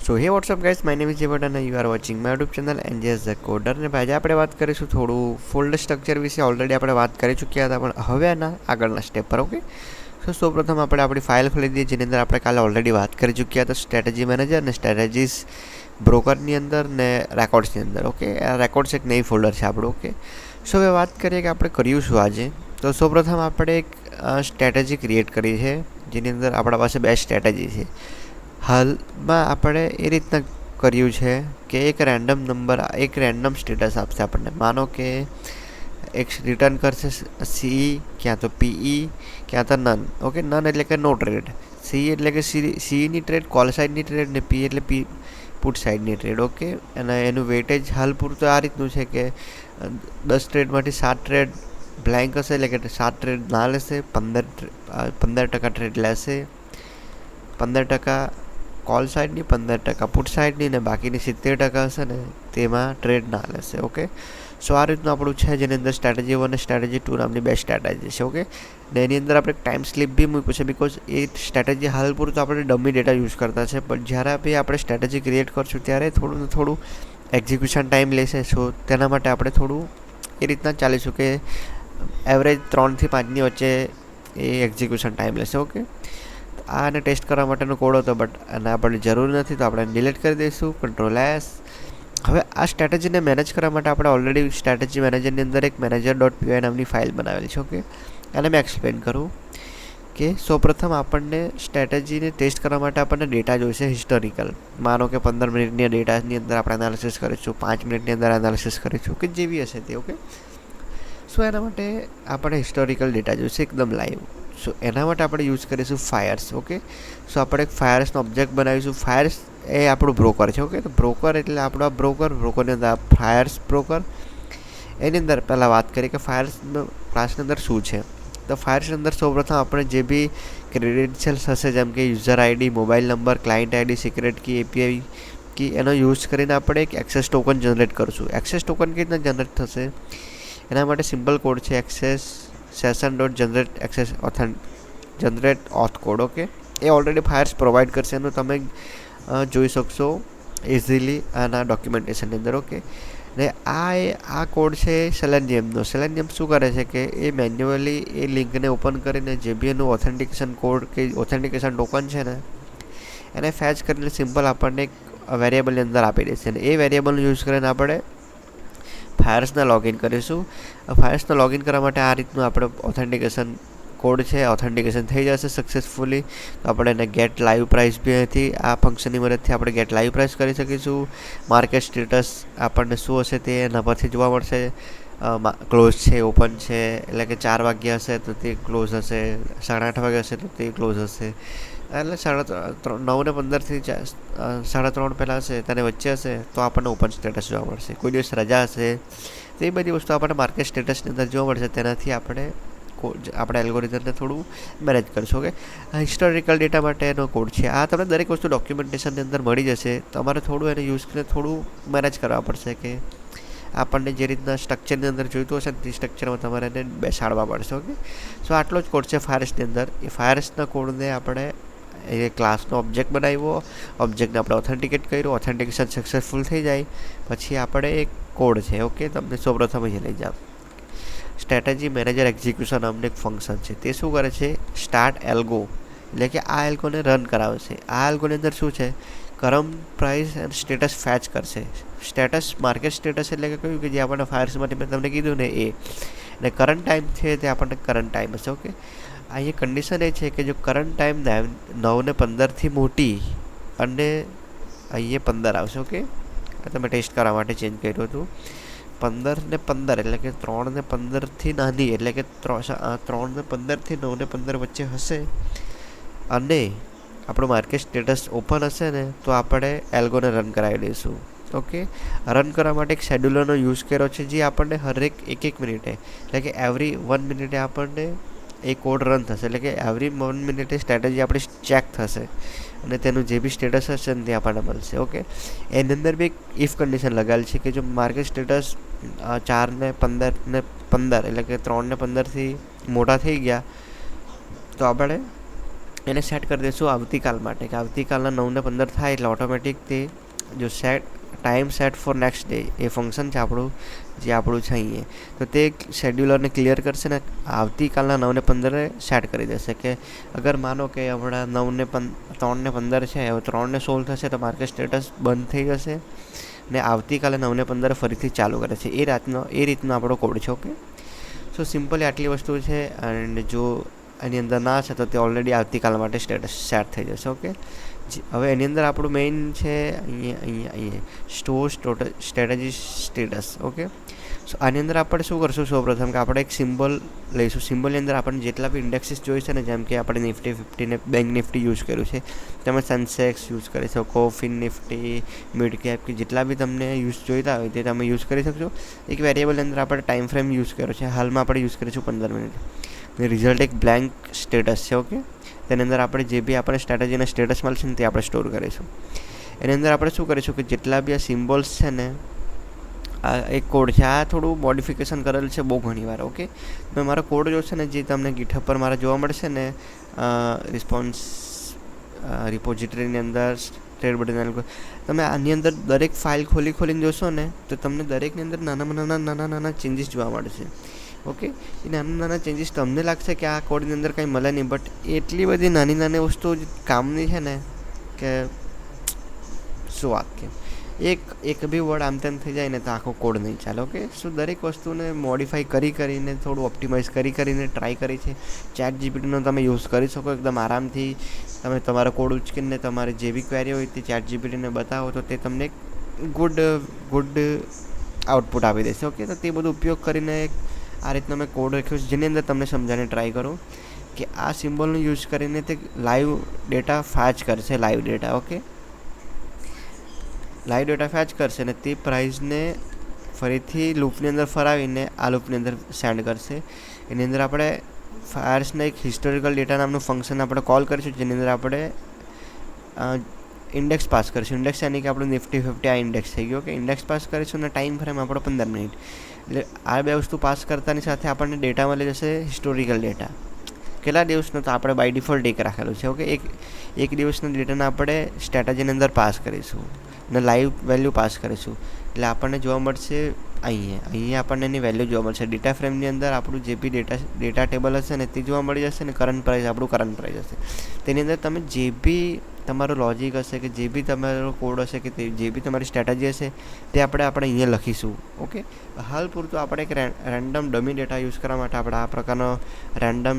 So hey WhatsApp guys, my name is જેવટ અને you are watching my YouTube channel NJS the coder. ને આજે આપણે વાત કરીશું થોડું ફોલ્ડર સ્ટ્રક્ચર વિશે. ઓલરેડી આપણે વાત કરી ચૂક્યા હતા, પણ હવે એના આગળના સ્ટેપ પર. ઓકે, સો સૌપ્રથમ આપણે આપણી ફાઇલ ખોલી દઈએ, જેની અંદર આપણે કાલે ઓલરેડી વાત કરી ચૂક્યા હતા સ્ટ્રેટેજી મેનેજર ને સ્ટ્રેટેજીસ બ્રોકરની અંદર ને રેકોર્ડ્સની અંદર. ઓકે, આ રેકોર્ડ્સ એક નવી ફોલ્ડર છે આપણું. ઓકે, સો હવે વાત કરીએ કે આપણે કર્યું શું આજે. તો સૌપ્રથમ આપણે એક સ્ટ્રેટેજી ક્રિએટ કરી છે, જેની અંદર આપણા પાસે 2 સ્ટ્રેટેજી છે. હાલમાં આપણે એ રીતના કર્યું છે કે એક રેન્ડમ નંબર, એક રેન્ડમ સ્ટેટસ આપશે આપણને. માનો કે એક રિટર્ન કરશે સી, ક્યાં તો પીઈ, ક્યાં તો નન. ઓકે, નન એટલે કે નો ટ્રેડ, સી એટલે કે સીની ટ્રેડ, કોલ સાઇડની ટ્રેડ, ને પી એટલે પી પુટ સાઇડની ટ્રેડ. ઓકે, અને એનું વેટેજ હાલ પૂરતું આ રીતનું છે કે 10 ટ્રેડમાંથી 7 ટ્રેડ બ્લેન્ક હશે, એટલે કે 7 ટ્રેડ ના લેશે, 15% ટ્રેડ લેશે, 15% કોલ સાઇડની, 15% પુટ સાઇડની, ને બાકીની 70% હશે ને તેમાં ટ્રેડ ના લેશે. ઓકે, સો આ રીતનું આપણું છે, જેની અંદર સ્ટ્રેટેજી 1 અને સ્ટ્રેટેજી 2 નામની 2 સ્ટ્રેટેજી છે. ઓકે, ને એની અંદર આપણે ટાઈમ સ્લીપ બી મૂક્યું છે, બિકોઝ એ સ્ટ્રેટેજી હાલ પૂરતું આપણે ડમી ડેટા યુઝ કરતા છે. પણ જ્યારે બી આપણે સ્ટ્રેટેજી ક્રિએટ કરશું ત્યારે થોડું ને થોડું એક્ઝિક્યુશન ટાઈમ લેશે. સો તેના માટે આપણે થોડું એ રીતના ચાલીશું કે એવરેજ 3 થી 5ની વચ્ચે એ એક્ઝિક્યુશન ટાઈમ લેશે. ઓકે, આને ટેસ્ટ કરવા માટેનો કોડ હતો, બટ આને આપણને જરૂર નથી, તો આપણે ડિલીટ કરી દઈશું, Ctrl+S. હવે આ સ્ટ્રેટેજીને મેનેજ કરવા માટે આપણે ઓલરેડી સ્ટ્રેટેજી મેનેજરની અંદર એક manager.py નામની ફાઇલ બનાવેલી છે. ઓકે, એને મેં એક્સપ્લેન કરું કે સૌપ્રથમ આપણને સ્ટ્રેટેજીને ટેસ્ટ કરવા માટે આપણને ડેટા જોઈશે હિસ્ટોરિકલ. માનો કે 15 મિનિટની ડેટાની અંદર આપણે એનાલિસિસ કરીશું, 5 મિનિટની અંદર એનાલિસિસ કરીશું, કે જેવી હશે તે. ઓકે, સો એના માટે આપણે હિસ્ટોરિકલ ડેટા જોઈશે એકદમ લાઈવ. સો એના માટે આપણે યુઝ કરીશું ફાયર્સ. ઓકે, સો આપણે એક ફાયર્સનો ઓબ્જેક્ટ બનાવીશું. ફાયર્સ એ આપણું બ્રોકર છે. ઓકે, તો બ્રોકર એટલે આપણો બ્રોકરની અંદર ફાયર્સ બ્રોકર. એની અંદર પહેલાં વાત કરીએ કે ફાયર્સ ક્લાસની અંદર શું છે. તો ફાયર્સની અંદર સૌપ્રથમ આપણે જે બી ક્રેડેન્શિયલ્સ હશે, જેમ કે user ID, mobile number, client ID, secret key, API key, એનો યુઝ કરીને આપણે એક એક્સેસ ટોકન જનરેટ કરશું. એક્સેસ ટોકન કેવી રીતના જનરેટ થશે, એના માટે સિમ્પલ કોડ છે access session.generate access generate auth code. Okay, એ ઓલરેડી ફાયર્સ પ્રોવાઈડ કરશે, એનું તમે જોઈ શકશો ઇઝીલી આના ડોક્યુમેન્ટેશનની અંદર. ઓકે, ને આ કોડ છે સેલેનિયમનો. સેલેનિયમ શું કરે છે કે એ મેન્યુઅલી એ લિંકને ઓપન કરીને જે બી એનું ઓથેન્ટિકેશન કોડ કે ઓથેન્ટિકેશન ટોકન છે ને એને ફેચ કરીને સિમ્પલ આપણને એક વેરિયેબલની અંદર આપી દેશે. અને એ વેરિયેબલનો યુઝ કરીને આપણે ફાયર્સને લોગિન કરીશું. ફાયર્સને લોગિન કરવા માટે આ રીતનું આપણે ઓથેન્ટિકેશન કોડ છે, ઓથેન્ટિકેશન થઈ જશે સક્સેસફુલી. તો આપણે એને ગેટ લાઈવ પ્રાઇસ બી અહીંથી આ ફંક્શનની મદદથી આપણે ગેટ લાઈવ પ્રાઇસ કરી શકીશું. માર્કેટ સ્ટેટસ આપણને શું હશે તે એના પરથી જોવા મળશે. ક્લોઝ છે, ઓપન છે, એટલે કે 4 વાગ્યા હશે તો તે ક્લોઝ હશે, 8:30 વાગ્યા હશે તો તે ક્લોઝ હશે, એટલે 9:15 થી 3:30 પહેલાં હશે તેને વચ્ચે હશે તો આપણને ઓપન સ્ટેટસ જોવા મળશે. કોઈ દિવસ રજા હશે તો એ બધી વસ્તુ આપણને માર્કેટ સ્ટેટસની અંદર જોવા મળશે. તેનાથી આપણે એલ્ગોરિધમને થોડું મેનેજ કરીશું. ઓકે, હિસ્ટોરિકલ ડેટા માટેનો કોડ છે આ. તમને દરેક વસ્તુ ડોક્યુમેન્ટેશનની અંદર મળી જશે. તમારે થોડું એને યુઝ કરીને થોડું મેનેજ કરવા પડશે કે આપણને જે રીતના સ્ટ્રક્ચરની અંદર જોઈતું હશે તે સ્ટ્રક્ચરમાં તમારે એને બેસાડવા પડશે. ઓકે, સો આટલો જ કોડ છે ફાયર્સની અંદર. એ ફાયર્સના કોડને આપણે એ ક્લાસનો ઓબ્જેક્ટ બનાવ્યો, ઓબ્જેક્ટને આપણે ઓથેન્ટિકેટ કર્યું, ઓથેન્ટિકેશન સક્સેસફુલ થઈ જાય પછી આપણે એક કોડ છે. ઓકે, તમને સૌપ્રથમ અહીં લઈ જાઓ. સ્ટ્રેટેજી મેનેજર એક્ઝિક્યુશન નામનું એક ફંક્શન છે. તે શું કરે છે, સ્ટાર્ટ એલ્ગો એટલે કે આ એલ્ગોને રન કરાવશે. આ એલ્ગોની અંદર શું છે, કરંટ પ્રાઇસ અને સ્ટેટસ ફેચ કરશે. સ્ટેટસ માર્કેટ સ્ટેટસ એટલે કે કહ્યું કે જે આપણને ફાયર્સમાંથી મેં તમને કીધું ને એ, અને કરંટ ટાઈમ છે તે આપણને કરંટ ટાઈમ હશે. ઓકે, અહીંયા કન્ડિશન એ છે કે જો કરંટ ટાઈમ 9:15 મોટી અને અહીંયા 15 આવશે. ઓકે, તમે ટેસ્ટ કરવા માટે ચેન્જ કર્યું હતું. 15:15 એટલે કે 3:15 નાની, એટલે કે 3:15 થી 9:15 વચ્ચે હશે અને આપણું માર્કેટ સ્ટેટસ ઓપન હશે ને તો આપણે એલ્ગોને રન કરાવી દઈશું. ઓકે, રન કરવા માટે એક શેડ્યુલરનો યુઝ કર્યો છે, જે આપણને હરેક 1 મિનિટે એટલે કે એવરી 1 મિનિટે આપણને એ કોડ રન થશે. એટલે કે એવરી 1 મિનિટે સ્ટ્રેટેજી આપણી ચેક થશે અને તેનું જે બી સ્ટેટસ હશે ને તે આપણને મળશે. ઓકે, એની અંદર બી એક ઇફ કન્ડિશન લગાવેલી છે કે જો માર્કેટ સ્ટેટસ 4:15 એટલે કે 3:15 મોટા થઈ ગયા તો આપણે એને સેટ કરી દઈશું આવતીકાલ માટે, કે આવતીકાલના 9:15 થાય એટલે ઓટોમેટિક તે જો time set for next day એ ફંક્શન છે આપણું છે અહીંયા, તો તે શેડ્યુલરને ક્લિયર કરશે ને આવતીકાલના 9:15 સેટ કરી દેશે. કે અગર માનો કે હમણાં 3:15 છે, હવે 3:16 થશે તો માર્કેટ સ્ટેટસ બંધ થઈ જશે ને આવતીકાલે 9:15 ફરીથી ચાલુ કરે છે. એ રીતનો આપણો કોડ છે. ઓકે, સો સિમ્પલી આટલી વસ્તુ છે. એન્ડ જો એની અંદર ના છે તો તે ઓલરેડી આવતીકાલ માટે સ્ટેટસ સેટ થઈ જશે. ઓકે, હવે એની અંદર આપણું મેઇન છે અહીંયા સ્ટોર સ્ટ્રેટેજી સ્ટેટસ. ઓકે, સો આની અંદર આપણે શું કરશું, સૌપ્રથમ કે આપણે એક સિમ્બોલ લઈશું. સિમ્બોલની અંદર આપણને જેટલા બી ઇન્ડેક્સીસ જોઈએ છે ને, જેમ કે આપણે નિફ્ટી 50 ને બેંક નિફ્ટી યુઝ કર્યું છે, તમે સેન્સેક્સ યુઝ કરી શકો, ફિન નિફ્ટી, મિડ કેપ, કે જેટલા બી તમને યુઝ જોઈતા હોય તે તમે યુઝ કરી શકશો. એક વેરિયેબલની અંદર આપણે ટાઈમ ફ્રેમ યુઝ કર્યો છે, હાલમાં આપણે યુઝ કરીશું 15 મિનિટ. રિઝલ્ટ એક બ્લેન્ક સ્ટેટસ છે. ઓકે, તેની અંદર આપણે જે બી આપણે સ્ટ્રેટેજીના સ્ટેટસ મળશે ને તે આપણે સ્ટોર કરીશું. એની અંદર આપણે શું કરીશું કે જેટલા બી આ સિમ્બોલ્સ છે ને, આ એક કોડ છે, આ થોડું મોડિફિકેશન કરેલ છે બહુ ઘણી વાર. ઓકે, તમે મારો કોડ જોશો ને, જે તમને ગીટહબ પર મારા જોવા મળશે ને, રિસ્પોન્સ રિપોઝિટરીની અંદર ટ્રેડ બટન, તમે આની અંદર દરેક ફાઇલ ખોલીને જોશો ને તો તમને દરેકની અંદર નાના ચેન્જીસ જોવા મળશે. ઓકે, એ નાના ચેન્જીસ તમને લાગશે કે આ કોડની અંદર કંઈ મળે નહીં, બટ એટલી બધી નાની વસ્તુઓ કામની છે ને કે શું વાત કે એક બી વર્ડ આમ તેમ થઈ જાય ને તો આખો કોડ નહીં ચાલે. ઓકે, સો દરેક વસ્તુને મોડિફાઈ કરીને થોડું ઓપ્ટિમાઇઝ કરીને ટ્રાય કરી છે. ચેટ જીપીટીનો તમે યુઝ કરી શકો એકદમ આરામથી. તમે તમારો કોડ ઉચકીને તમારે જે બી ક્વેરી હોય તે ચેટ જીપીટીને બતાવો તો તે તમને ગુડ આઉટપુટ આપી દેશે. ઓકે, તો તે બધો ઉપયોગ કરીને આ રીતનો મેં કોડ રાખ્યો છે, જેની અંદર તમને સમજાવવાની ટ્રાય કરું કે આ સિમ્બોલનો યુઝ કરીને તે લાઈવ ડેટા ફેચ કરશે. Live data. Okay, live data fetch કરશે અને તે પ્રાઇઝને ફરીથી લૂપની અંદર ફરાવીને આ લૂપની અંદર સેન્ડ કરશે. એની અંદર આપણે ફાયર્સને એક હિસ્ટોરિકલ ડેટા નામનું ફંક્શન આપણે કોલ કરીશું, જેની અંદર આપણે ઇન્ડેક્સ પાસ કરીશું. ઇન્ડેક્સ યાની કે આપણું નિફ્ટી 50 આ ઇન્ડેક્સ થઈ ગયો. કે ઇન્ડેક્સ પાસ કરીશું અને ટાઈમ ફ્રેમ આપણો 15 મિનિટ. એટલે આ બે વસ્તુ પાસ કરતાની સાથે આપણને ડેટા મળી જશે હિસ્ટોરિકલ ડેટા. કેટલા દિવસનો તો આપણે બાય ડિફોલ્ટ એક રાખેલું છે. ઓકે, એક દિવસના ડેટાને આપણે સ્ટ્રેટેજીની અંદર પાસ કરીશું અને લાઈવ વેલ્યુ પાસ કરીશું. એટલે આપણને જોવા મળશે અહીંયા આપણને એની વેલ્યુ જોવા મળશે. ડેટા ફ્રેમની અંદર આપણું જે બી ડેટા ટેબલ હશે ને તે જોવા મળી જશે ને કરંટ પ્રાઇસ આપણું કરંટ પ્રાઇસ હશે. તેની અંદર તમે જે બી તમારું લોજિક હશે, કે જે બી તમારો કોડ હશે, કે જે બી તમારી સ્ટ્રેટેજી હશે તે આપણે અહીંયા લખીશું. ઓકે, હાલ પૂરતું આપણે એક રેન્ડમ ડમી ડેટા યુઝ કરવા માટે આપણે આ પ્રકારનો રેન્ડમ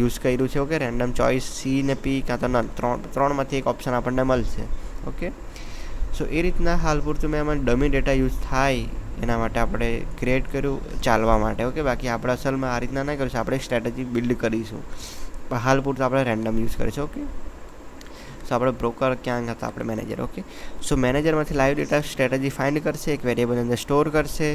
યુઝ કર્યું છે. ઓકે, રેન્ડમ ચોઇસ સી ને પી કાં તો નન, ત્રણમાંથી એક ઓપ્શન આપણને મળશે. ઓકે, સો એ રીતના હાલ પૂરતું મેં એમાં ડમી ડેટા યુઝ થાય એના માટે આપણે ક્રિએટ કર્યું ચાલવા માટે. ઓકે, બાકી આપણે અસલમાં આ રીતના નહીં કરીશું, આપણે એક સ્ટ્રેટેજી બિલ્ડ કરીશું, પણ હાલ પૂરતું આપણે રેન્ડમ યુઝ કરીશું. ઓકે, સો આપણે બ્રોકર ક્યાં હતા, આપણે મેનેજર. ઓકે, સો મેનેજરમાંથી લાઈવ ડેટા સ્ટ્રેટેજી ફાઇન્ડ કરશે, એક વેરિયેબલની અંદર સ્ટોર કરશે.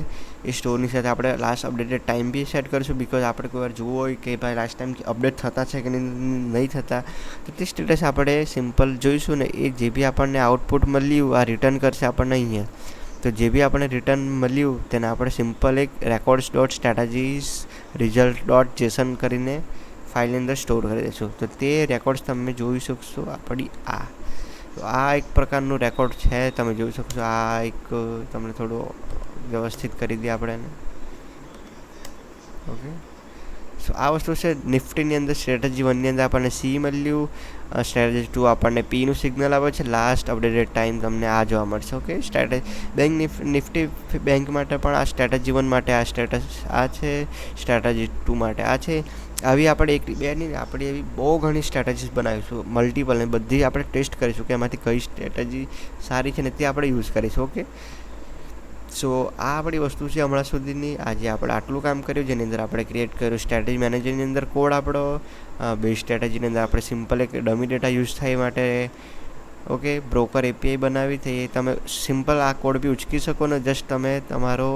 એ સ્ટોરની સાથે આપણે લાસ્ટ અપડેટેડ ટાઈમ બી સેટ કરીશું, બિકોઝ આપણે કોઈ વાર જોવું હોય કે ભાઈ લાસ્ટ ટાઈમ અપડેટ થતા છે કે નહીં થતા, તો તે સ્ટેટસ આપણે સિમ્પલ જોઈશું ને એ જે બી આપણને આઉટપુટ મળ્યું આ રિટર્ન કરશે આપણને અહીંયા. તો જે બી આપણને રિટર્ન મળ્યું તેને આપણે સિમ્પલ એક records dot strategies result dot Jason કરીને ફાઇલની અંદર સ્ટોર કરી દઈશું. તો તે રેકોર્ડ્સ તમે જોઈ શકશો આપણી તો આ એક પ્રકારનું રેકોર્ડ છે, તમે જોઈ શકશો. આ એક તમને થોડું વ્યવસ્થિત કરી દઈએ આપણે એને. ઓકે, સો આ વસ્તુ છે નિફ્ટીની અંદર. સ્ટ્રેટેજી 1ની અંદર આપણને સી મળ્યું, સ્ટ્રેટેજી 2 આપણને પીનું સિગ્નલ આવે છે. લાસ્ટ અપડેટેડ ટાઈમ તમને આ જોવા મળશે. ઓકે, નિફ્ટી બેંક માટે પણ આ સ્ટ્રેટેજી 1 માટે આ સ્ટેટસ આ છે, સ્ટ્રેટેજી 2 માટે આ છે. આવી આપણે એક બે નહીં, આપણે એવી બહુ ઘણી સ્ટ્રેટેજીસ બનાવીશું, મલ્ટિપલ, ને બધી આપણે ટેસ્ટ કરીશું કે એમાંથી કઈ સ્ટ્રેટેજી સારી છે ને તે આપણે યુઝ કરીશું. ઓકે, સો આ આપણી વસ્તુ છે હમણાં સુધીની. આજે આપણે આટલું કામ કર્યું, જેની અંદર આપણે ક્રિએટ કર્યું સ્ટ્રેટેજી મેનેજરની અંદર કોડ આપણો. બે સ્ટ્રેટેજીની અંદર આપણે સિમ્પલ એક ડમી ડેટા યુઝ થાય માટે ઓકે બ્રોકર એપીઆઈ બનાવી થઈ. તમે સિમ્પલ આ કોડ બી ઉચકી શકો ને, જસ્ટ તમે તમારો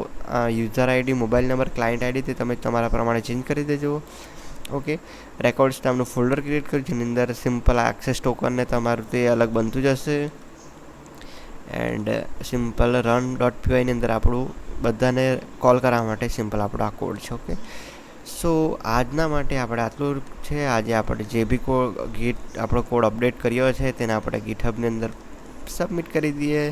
user ID, mobile number, client ID તે તમે તમારા પ્રમાણે ચેન્જ કરી દેજો. ઓકે, રેકોર્ડ્સ નામનું ફોલ્ડર ક્રિએટ કર્યું, જેની અંદર સિમ્પલ એક્સેસ ટોકનને તમારું તે અલગ બનતું જશે. એન્ડ સિમ્પલ રન ડોટ પીવાયની અંદર આપણું બધાને કોલ કરવા માટે સિમ્પલ આપણો આ કોડ છે. ઓકે, સો આજના માટે આપણે આટલું છે. આજે આપણે જે બી આપણો કોડ અપડેટ કર્યો છે તેને આપણે ગીટહબની અંદર સબમિટ કરી દઈએ.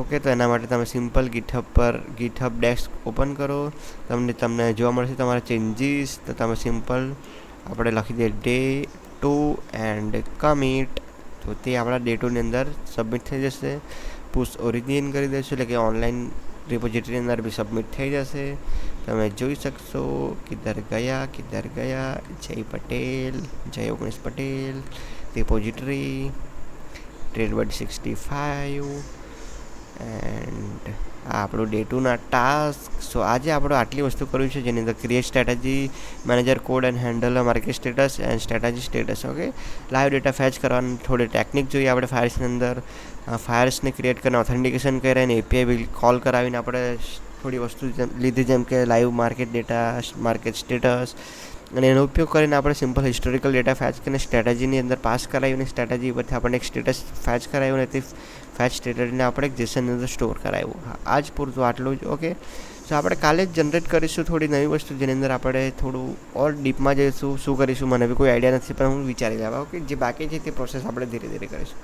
ઓકે, તો એના માટે તમે સિમ્પલ ગીટહબ ડેસ્ક ઓપન કરો. તમને જોવા મળશે તમારા ચેન્જીસ. તો તમે સિમ્પલ આપણે લખી દઈએ ડે 2 એન્ડ કમિટ. તો તે આપણા ડે 2ની અંદર સબમિટ થઈ જશે. પુશ ઓરિજિન કરી દઈશું, એટલે કે ઓનલાઈન રિપોઝિટરીની અંદર બી સબમિટ થઈ જશે. તમે જોઈ શકશો કિધર ગયા જય પટેલ, જય 19 પટેલ, રિપોઝિટરી ટ્રેડબર્ડ 65 એન્ડ આ આપણું ડે 2ના ટાસ્ક. સો આજે આપણે આટલી વસ્તુ કર્યું છે, જેની અંદર create strategy, manager code end handle market status and strategy status. Okay, live data fetch કરવાની થોડી ટેકનિક જોઈએ આપણે ફાયર્સની અંદર. ફાયર્સને ક્રિએટ કરીને ઓથેન્ટિકેશન કરીને એપીઆઈ બિલ કોલ કરાવીને આપણે થોડી વસ્તુ લીધી, જેમ કે live market data, market status, અને એનો ઉપયોગ કરીને આપણે સિમ્પલ હિસ્ટોરિકલ ડેટા ફેચ કરીને સ્ટ્રેટેજીની અંદર પાસ કરાવીને સ્ટ્રેટેજી પરથી આપણને એક સ્ટેટસ ફેચ કરાવ્યું અને તે ફેચ સ્ટેટસને આપણે એક જેસનની અંદર સ્ટોર કરાવ્યું. હા, આજ પૂરતું આટલું જ. ઓકે, સો આપણે કાલે જ જનરેટ કરીશું થોડી નવી વસ્તુ, જેની અંદર આપણે થોડું ઓર ડીપમાં જઈશું. શું કરીશું મને બી કોઈ આઈડિયા નથી, પણ હું વિચારી લેવા. ઓકે, જે બાકી છે તે પ્રોસેસ આપણે ધીરે ધીરે કરીશું.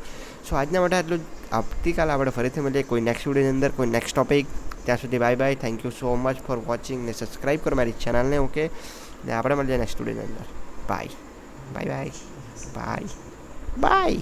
સો આજના માટે આટલું જ. આવતીકાલે આપણે ફરીથી મળીએ કોઈ નેક્સ્ટ વિડીયોની અંદર, કોઈ નેક્સ્ટ ટોપિક. ત્યાં સુધી bye bye. Thank you so much for watching. ને સબસ્ક્રાઈબ કરો મારી ચેનલને. ઓકે, ને આપણે મળીએ નેક્સ્ટ વિડીયોની અંદર. Bye bye bye bye bye.